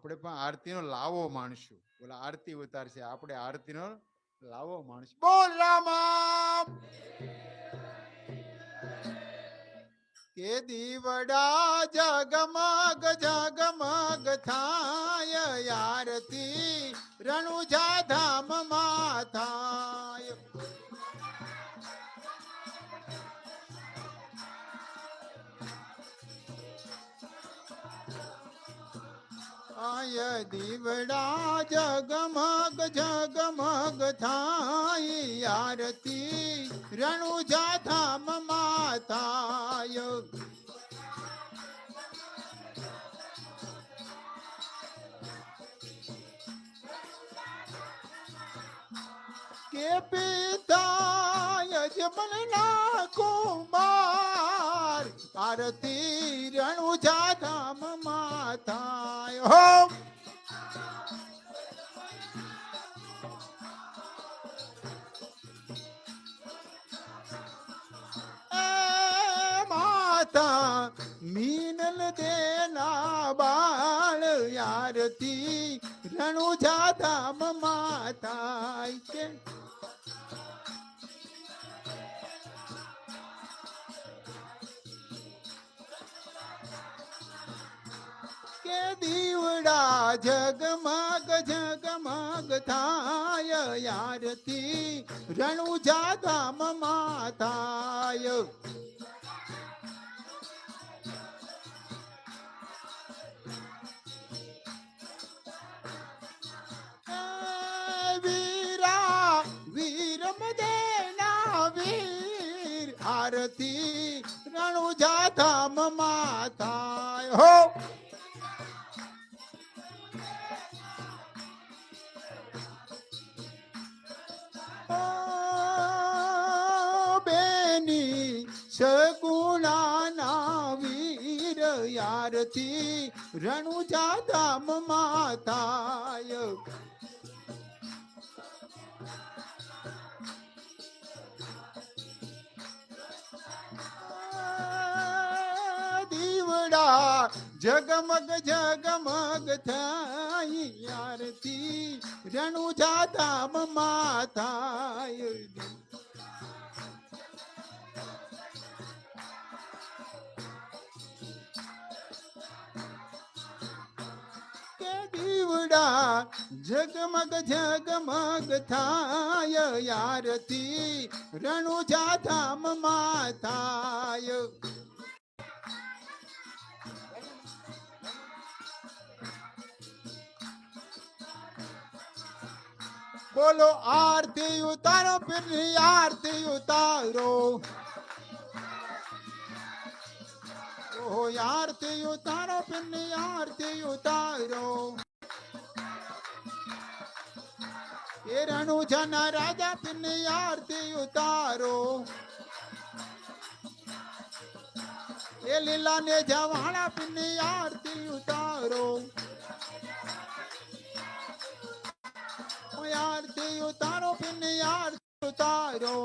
આપણે પણ આરતીનો લાવો માણશું. બોલા આરતી ઉતારશે, આપણે આરતીનો લાવો માણશું. બોલ રામા કે દીવડા જગમગ જગમગ થાય આરતી રણુજા ધામમાં થાય. આય દીવડા જગમગ જગમગ થાય આરતી રણુજા ધામમાં થાય. કે પિતા જમના કુમાર આરતી રણુજા ધામમાં થાય. હો માતા મીનલ દેના બાળ આરતી રણુજા ધામમાં થાય છે. કે દીવડા જગમગ જગમગ થાય આરતી રણુજા ધામમાં થાય. વીરા વીરમ દેના વીર આરતી રણુજા ધામમાં થાય. હો બેની સગુણાના વીર આરતી રણુજા ધામમાં થાય. દીવડા જગમગ જગમગ થાય આરતી રણુજા ધામમાં થાય. કે દીવડા જગમગ જગમગ થાય આરતી રણુજા ધામમાં થાય. બોલો આરતી ઉતારો પીરની આરતી ઉતારો. ઓહો આરતી ઉતારો પીરની આરતી ઉતારો. એ રણુજાના રાજા પીરની આરતી ઉતારો. એ લીલા ને જવાણા પીરની આરતી ઉતારો. આરતી ઉતારો પીરની આરતી ઉતારો.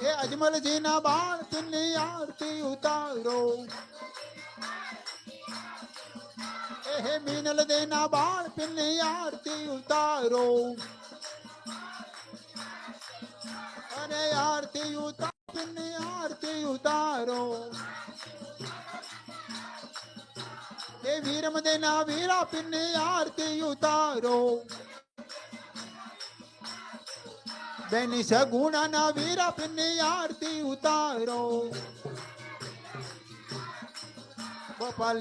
એ અજમલજી ના બાળ પીરની આરતી ઉતારો. એ હે મીનલ દેના બાળ પીરની આરતી ઉતારો. અરે આરતી ઉતારો પીરની આરતી ઉતારો. એ વીરમ દેના વીરા પીરની આરતી ઉતારો. બેની સગુણાના વીરા પીરની આરતી ઉતારો. ગોપાલ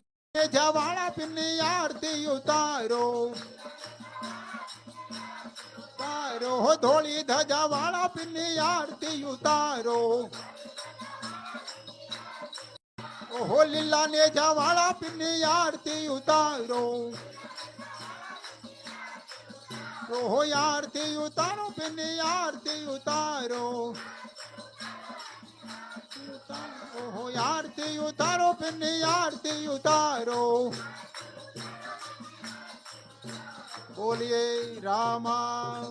જવાળા પીરની આરતી ઉતારો. તારો ધોળી ધજા વાળા પીરની આરતી ઉતારો. ઓહો લીલા ને જવાળા પીરની આરતી ઉતારો. ઓહો આરતી ઉતારો પીરની આરતી ઉતારો. ઓહો આરતી ઉતારો પીરની આરતી ઉતારો. બોલીએ રામા